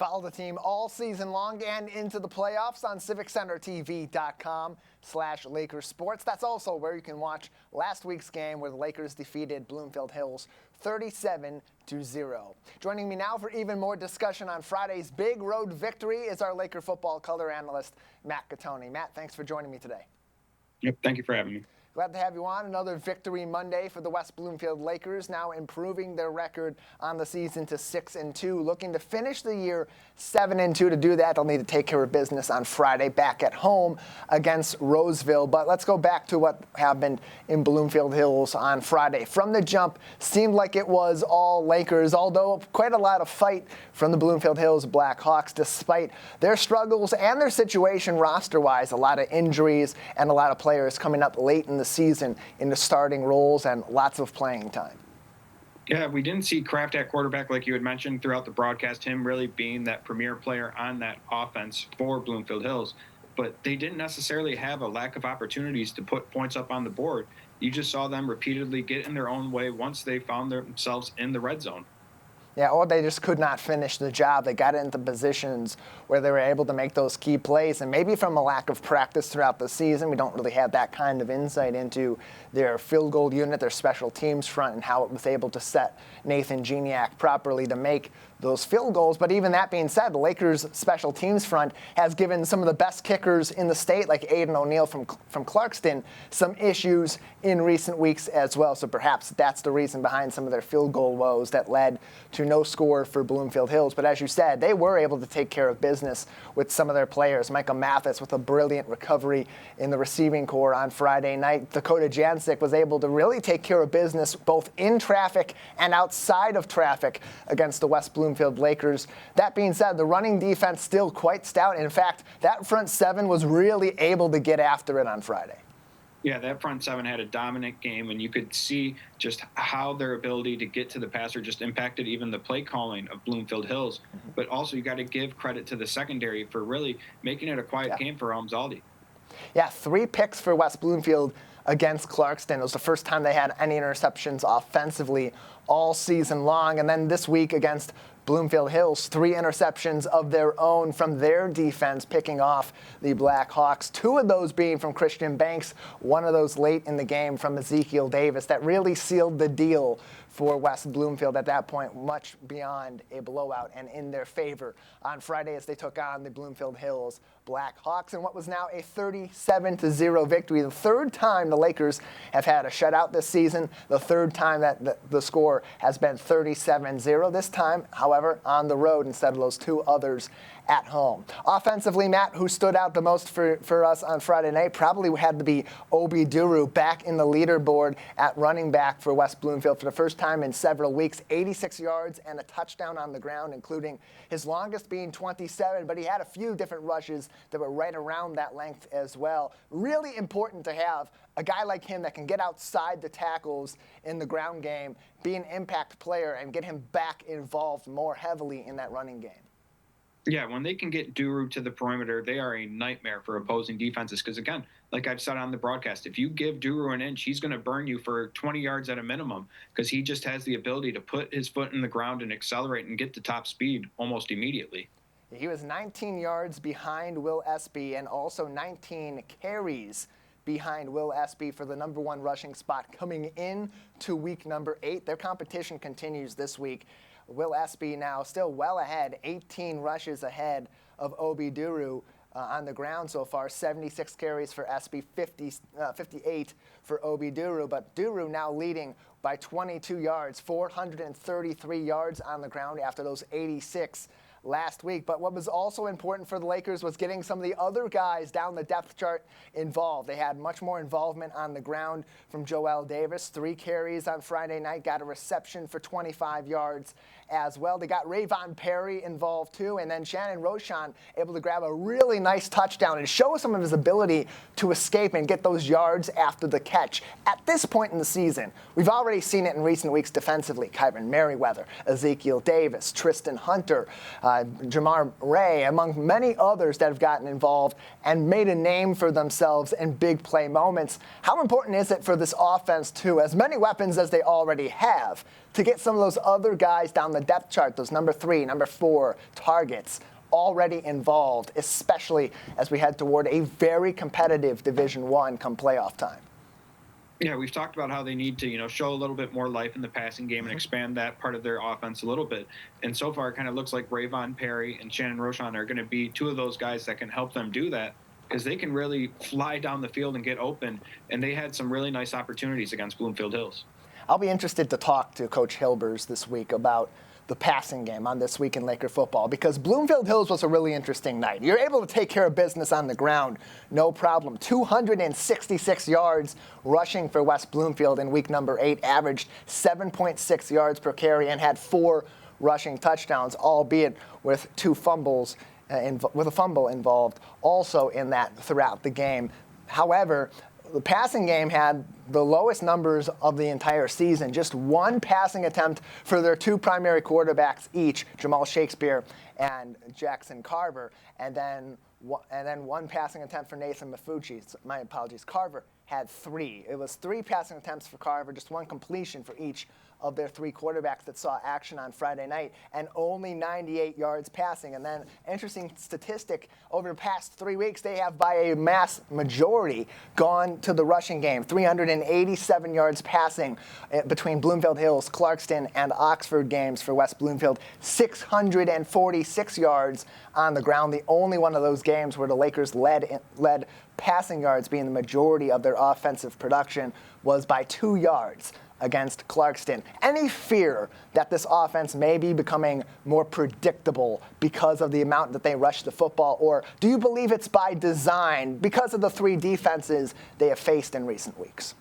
Follow the team all season long and into the playoffs on civiccentertv.com/LakersSports. That's also where you can watch last week's game where the Lakers defeated Bloomfield Hills 37-0. Joining me now for even more discussion on Friday's big road victory is our Laker football color analyst, Matt Catoni. Matt, thanks for joining me today. Yep, thank you for having me. Glad to have you on. Another victory Monday for the West Bloomfield Lakers, now improving their record on the season to 6-2, looking to finish the year 7-2. To do that, they'll need to take care of business on Friday back at home against Roseville. But let's go back to what happened in Bloomfield Hills on Friday. From the jump, seemed like it was all Lakers, although quite a lot of fight from the Bloomfield Hills Blackhawks, despite their struggles and their situation roster-wise. A lot of injuries and a lot of players coming up late in the season in the starting roles and lots of playing time. Yeah, we didn't see Kraft at quarterback like you had mentioned throughout the broadcast, him really being that premier player on that offense for Bloomfield Hills. But they didn't necessarily have a lack of opportunities to put points up on the board. You just saw them repeatedly get in their own way once they found themselves in the red zone. Yeah, or they just could not finish the job. They got into positions where they were able to make those key plays, and maybe from a lack of practice throughout the season, we don't really have that kind of insight into their field goal unit, their special teams front, and how it was able to set Nathan Geniak properly to make those field goals. But even that being said, the Lakers' special teams front has given some of the best kickers in the state, like Aiden O'Neill from Clarkston, some issues in recent weeks as well. So perhaps that's the reason behind some of their field goal woes that led to no score for Bloomfield Hills. But as you said, they were able to take care of business with some of their players. Michael Mathis with a brilliant recovery in the receiving corps on Friday night. Dakota Jancic was able to really take care of business both in traffic and outside of traffic against the West Bloomfield Lakers. That being said, the running defense still quite stout. In fact, that front seven was really able to get after it on Friday. Yeah, that front seven had a dominant game, and you could see just how their ability to get to the passer just impacted even the play calling of Bloomfield Hills. Mm-hmm. But also, you got to give credit to the secondary for really making it a quiet game for Almzaldi. Yeah, 3 picks for West Bloomfield against Clarkston. It was the first time they had any interceptions offensively all season long. And then this week against Bloomfield Hills, 3 interceptions of their own from their defense, picking off the Blackhawks. 2 of those being from Christian Banks, one of those late in the game from Ezekiel Davis. That really sealed the deal for West Bloomfield at that point, much beyond a blowout and in their favor on Friday as they took on the Bloomfield Hills Blackhawks in what was now a 37-0 victory. The third time the Lakers have had a shutout this season, the third time that the score has been 37-0. This time, however, on the road instead of those 2 others at home. Offensively, Matt, who stood out the most for us on Friday night, probably had to be Obi Duru, back in the leaderboard at running back for West Bloomfield for the first time in several weeks. 86 yards and a touchdown on the ground, including his longest being 27, but he had a few different rushes that were right around that length as well. Really important to have a guy like him that can get outside the tackles in the ground game, be an impact player, and get him back involved more heavily in that running game. Yeah, when they can get Duru to the perimeter, they are a nightmare for opposing defenses. Because, again, like I've said on the broadcast, if you give Duru an inch, he's going to burn you for 20 yards at a minimum because he just has the ability to put his foot in the ground and accelerate and get to top speed almost immediately. He was 19 yards behind Will Espy and also 19 carries behind Will Espy for the number 1 rushing spot coming in to week number 8. Their competition continues this week. Will Espy now still well ahead, 18 rushes ahead of Obi Duru on the ground so far. 76 carries for Espy, 58 for Obi Duru. But Duru now leading by 22 yards, 433 yards on the ground after those 86 last week. But what was also important for the Lakers was getting some of the other guys down the depth chart involved. They had much more involvement on the ground from Joel Davis. 3 carries on Friday night, got a reception for 25 yards as well. They got Rayvon Perry involved too, and then Shannon Roshan able to grab a really nice touchdown and show some of his ability to escape and get those yards after the catch. At this point in the season, we've already seen it in recent weeks defensively. Kyron Merriweather, Ezekiel Davis, Tristan Hunter, Jamar Ray, among many others that have gotten involved and made a name for themselves in big play moments. How important is it for this offense, too, as many weapons as they already have, to get some of those other guys down the depth chart, those number 3, number 4 targets already involved, especially as we head toward a very competitive Division I come playoff time. Yeah, we've talked about how they need to, show a little bit more life in the passing game and expand that part of their offense a little bit. And so far, it kind of looks like Rayvon Perry and Shannon Rochon are going to be two of those guys that can help them do that, because they can really fly down the field and get open. And they had some really nice opportunities against Bloomfield Hills. I'll be interested to talk to Coach Hilbers this week about the passing game on This Week in Laker Football, because Bloomfield Hills was a really interesting night. You're able to take care of business on the ground, no problem. 266 yards rushing for West Bloomfield in week number 8, averaged 7.6 yards per carry, and had 4 rushing touchdowns, albeit with 2 fumbles, with a fumble involved also in that throughout the game. However, the passing game had the lowest numbers of the entire season. Just 1 passing attempt for their 2 primary quarterbacks each, Jamal Shakespeare and Jackson Carver, and then 1 passing attempt for Nathan Mafucci. My apologies. Carver had 3. It was 3 passing attempts for Carver, just 1 completion for each of their 3 quarterbacks that saw action on Friday night, and only 98 yards passing. And then, interesting statistic, over the past 3 weeks, they have by a mass majority gone to the rushing game. 387 yards passing between Bloomfield Hills, Clarkston, and Oxford games for West Bloomfield. 646 yards on the ground. The only one of those games where the Lakers led passing yards, being the majority of their offensive production, was by 2 yards against Clarkston. Any fear that this offense may be becoming more predictable because of the amount that they rush the football, or do you believe it's by design because of the 3 defenses they have faced in recent weeks?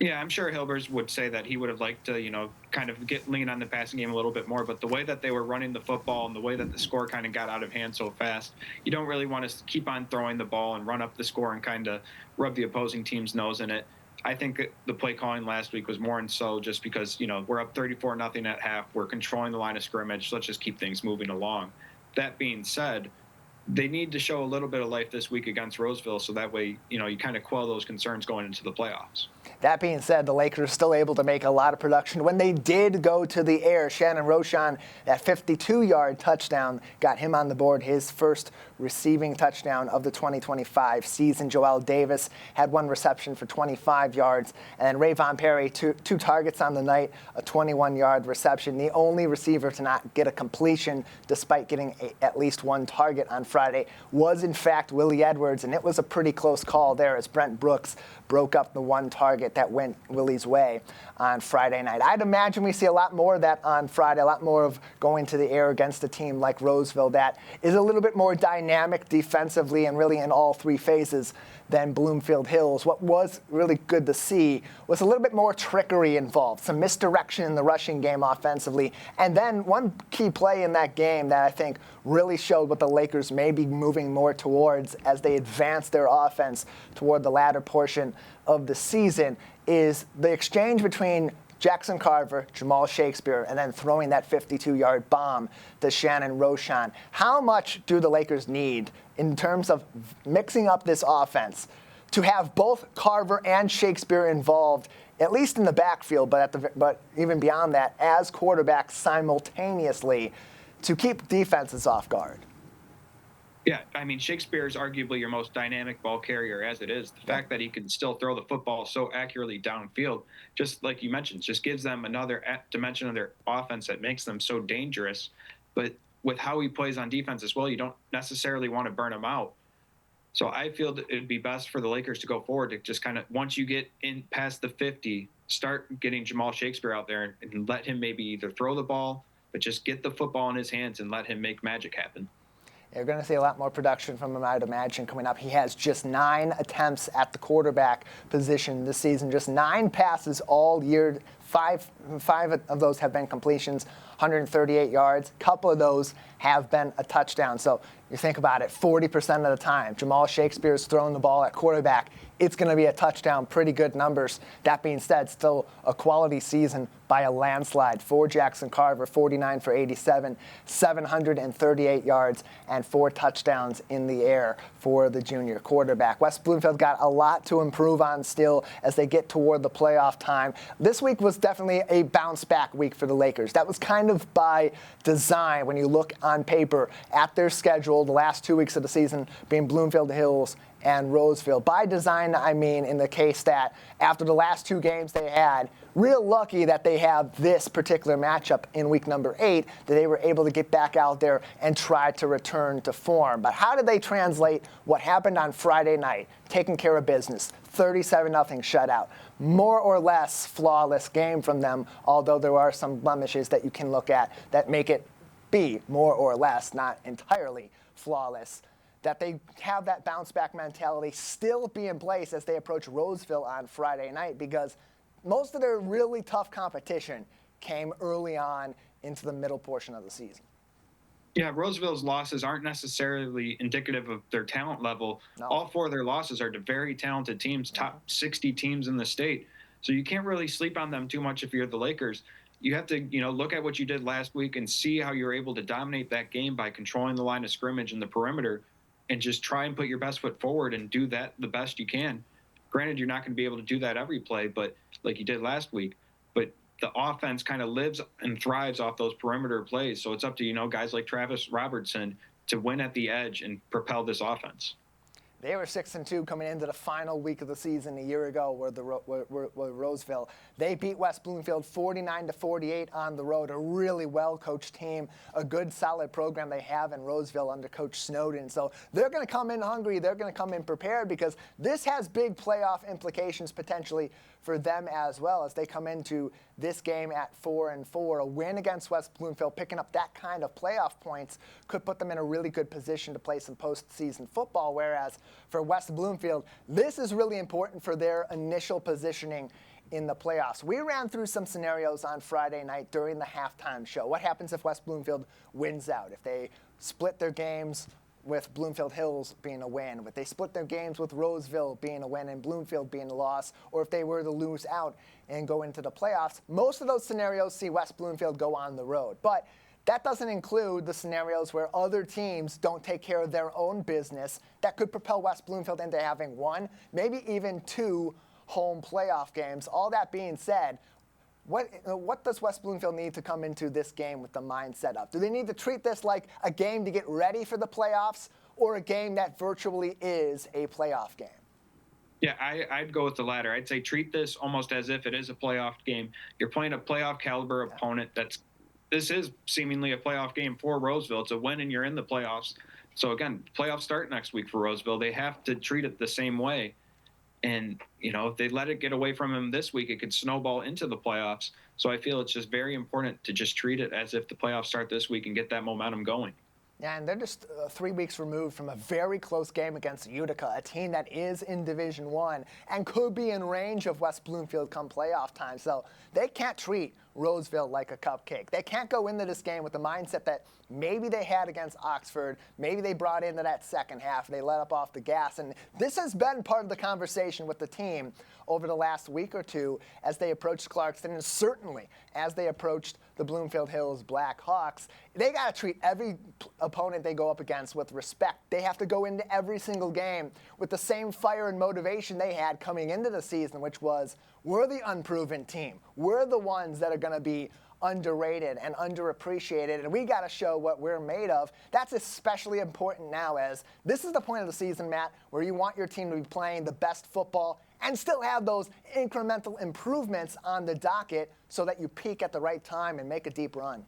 Yeah, I'm sure Hilbers would say that he would have liked to, kind of lean on the passing game a little bit more. But the way that they were running the football and the way that the score kind of got out of hand so fast, you don't really want to keep on throwing the ball and run up the score and kind of rub the opposing team's nose in it. I think that the play calling last week was more and so just because, we're up 34-0 at half. We're controlling the line of scrimmage. Let's just keep things moving along. That being said, they need to show a little bit of life this week against Roseville, so that way, you kind of quell those concerns going into the playoffs. That being said, the Lakers still able to make a lot of production. When they did go to the air, Shannon Rochon, that 52-yard touchdown, got him on the board, his first receiving touchdown of the 2025 season. Joel Davis had 1 reception for 25 yards. And then Rayvon Perry, two targets on the night, a 21-yard reception. The only receiver to not get a completion, despite getting at least 1 target on Friday, was in fact Willie Edwards. And it was a pretty close call there as Brent Brooks broke up the 1 target that went Willie's way on Friday night. I'd imagine we see a lot more of that on Friday, a lot more of going to the air against a team like Roseville that is a little bit more dynamic defensively and really in all 3 phases than Bloomfield Hills. What was really good to see was a little bit more trickery involved, some misdirection in the rushing game offensively. And then one key play in that game that I think really showed what the Lakers may be moving more towards as they advance their offense toward the latter portion of the season is the exchange between Jackson Carver, Jamal Shakespeare, and then throwing that 52-yard bomb to Shannon Rochon. How much do the Lakers need in terms of mixing up this offense to have both Carver and Shakespeare involved, at least in the backfield, but even beyond that, as quarterbacks simultaneously to keep defenses off guard? Yeah, I mean, Shakespeare is arguably your most dynamic ball carrier as it is. The fact that he can still throw the football so accurately downfield, just like you mentioned, just gives them another dimension of their offense that makes them so dangerous. But with how he plays on defense as well, you don't necessarily want to burn him out. So I feel that it'd be best for the Lakers to go forward to just kind of, once you get in past the 50, start getting Jamal Shakespeare out there and let him maybe either throw the ball, but just get the football in his hands and let him make magic happen. You're going to see a lot more production from him, I'd imagine, coming up. He has just 9 attempts at the quarterback position this season, just 9 passes all year. Five of those have been completions, 138 yards. A couple of those have been a touchdown. So You think about it, 40% of the time, Jamal Shakespeare's throwing the ball at quarterback. It's going to be a touchdown, pretty good numbers. That being said, still a quality season by a landslide for Jackson Carver, 49 for 87, 738 yards, and 4 touchdowns in the air for the junior quarterback. West Bloomfield got a lot to improve on still as they get toward the playoff time. This week was definitely a bounce-back week for the Lakers. That was kind of by design when you look on paper at their schedule, the last 2 weeks of the season being Bloomfield Hills and Roseville. By design, I mean in the case that after the last 2 games they had, real lucky that they have this particular matchup in week number 8, that they were able to get back out there and try to return to form. But how did they translate what happened on Friday night, taking care of business, 37-0 shutout, more or less flawless game from them, although there are some blemishes that you can look at that make it be more or less, not entirely flawless. That they have that bounce-back mentality still be in place as they approach Roseville on Friday night, because most of their really tough competition came early on into the middle portion of the season. Yeah, Roseville's losses aren't necessarily indicative of their talent level. No. All 4 of their losses are to very talented teams, top 60 teams in the state. So you can't really sleep on them too much if you're the Lakers. You have to, look at what you did last week and see how you're able to dominate that game by controlling the line of scrimmage and the perimeter, and just try and put your best foot forward and do that the best you can. Granted, you're not going to be able to do that every play, but like you did last week. But the offense kind of lives and thrives off those perimeter plays. So it's up to, guys like Travis Robertson to win at the edge and propel this offense. They were 6-2 coming into the final week of the season a year ago, where Roseville. They beat West Bloomfield 49-48 on the road. A really well-coached team, a good, solid program they have in Roseville under Coach Snowden. So they're going to come in hungry. They're going to come in prepared, because this has big playoff implications potentially for them as well, as they come into this game at 4-4. A win against West Bloomfield, picking up that kind of playoff points, could put them in a really good position to play some postseason football, whereas for West Bloomfield, this is really important for their initial positioning in the playoffs. We ran through some scenarios on Friday night during the halftime show. What happens if West Bloomfield wins out? If they split their games with Bloomfield Hills being a win, if they split their games with Roseville being a win and Bloomfield being a loss, or if they were to lose out and go into the playoffs, most of those scenarios see West Bloomfield go on the road. But that doesn't include the scenarios where other teams don't take care of their own business that could propel West Bloomfield into having 1, maybe even 2 home playoff games. All that being said, what does West Bloomfield need to come into this game with the mindset up? Do they need to treat this like a game to get ready for the playoffs, or a game that virtually is a playoff game? Yeah, I'd go with the latter. I'd say treat this almost as if it is a playoff game. You're playing a playoff caliber opponent. This is seemingly a playoff game for Roseville. It's a win and you're in the playoffs. So again, playoffs start next week for Roseville. They have to treat it the same way. And, if they let it get away from them this week, it could snowball into the playoffs. So I feel it's just very important to just treat it as if the playoffs start this week and get that momentum going. Yeah, and they're just 3 weeks removed from a very close game against Utica, a team that is in Division I and could be in range of West Bloomfield come playoff time. So they can't treat Roseville like a cupcake. They can't go into this game with the mindset that maybe they had against Oxford, maybe they brought into that second half, they let up off the gas. And this has been part of the conversation with the team over the last week or two as they approached Clarkston, and certainly as they approached the Bloomfield Hills Black Hawks. They got to treat every opponent they go up against with respect. They have to go into every single game with the same fire and motivation they had coming into the season, which was, we're the unproven team. We're the ones that are going to be underrated and underappreciated, and we got to show what we're made of. That's especially important now, as this is the point of the season, Matt, where you want your team to be playing the best football and still have those incremental improvements on the docket so that you peak at the right time and make a deep run.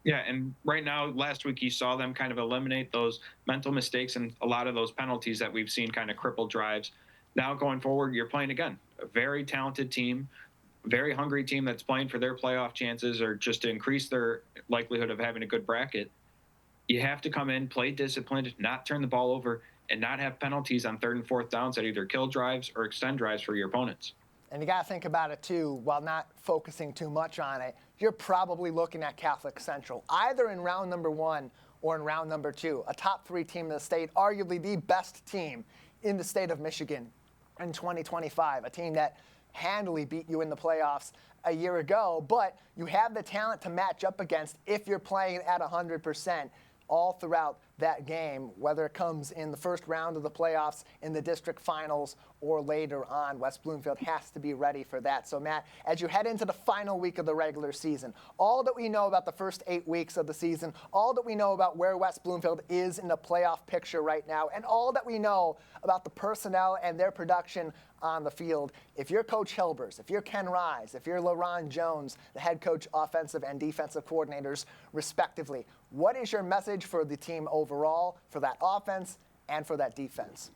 Yeah, and right now, last week you saw them kind of eliminate those mental mistakes and a lot of those penalties that we've seen kind of cripple drives. Now going forward, you're playing again a very talented team, very hungry team that's playing for their playoff chances or just to increase their likelihood of having a good bracket. You have to come in, play disciplined, not turn the ball over, and not have penalties on 3rd and 4th downs that either kill drives or extend drives for your opponents. And you got to think about it, too, while not focusing too much on it. You're probably looking at Catholic Central, either in round number 1 or in round number 2. A top 3 team in the state, arguably the best team in the state of Michigan in 2025, a team that handily beat you in the playoffs a year ago, but you have the talent to match up against if you're playing at 100% all throughout that game, whether it comes in the first round of the playoffs, in the district finals, or later on. West Bloomfield has to be ready for that. So, Matt, as you head into the final week of the regular season, all that we know about the first 8 weeks of the season, all that we know about where West Bloomfield is in the playoff picture right now, and all that we know about the personnel and their production on the field, if you're Coach Hilbers, if you're Ken Rise, if you're LaRon Jones, the head coach, offensive and defensive coordinators, respectively, what is your message for the team overall, for that offense and for that defense?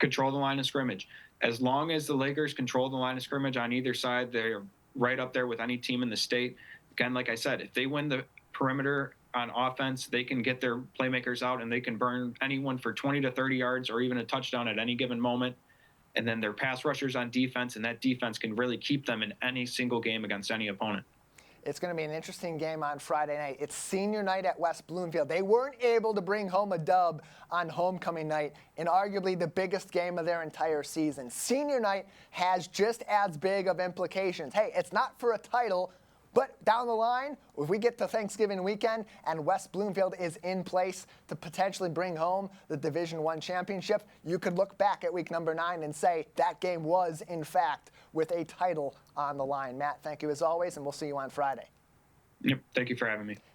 Control the line of scrimmage. As long as the Lakers control the line of scrimmage on either side, they're right up there with any team in the state. Again, like I said, if they win the perimeter on offense, they can get their playmakers out and they can burn anyone for 20 to 30 yards or even a touchdown at any given moment. And then their pass rushers on defense, and that defense can really keep them in any single game against any opponent. It's going to be an interesting game on Friday night. It's senior night at West Bloomfield. They weren't able to bring home a dub on homecoming night in arguably the biggest game of their entire season. Senior night has just as big of implications. Hey, it's not for a title, but down the line, if we get to Thanksgiving weekend and West Bloomfield is in place to potentially bring home the Division I championship, you could look back at week number 9 and say that game was, in fact, with a title on the line. Matt, thank you as always, and we'll see you on Friday. Yep, thank you for having me.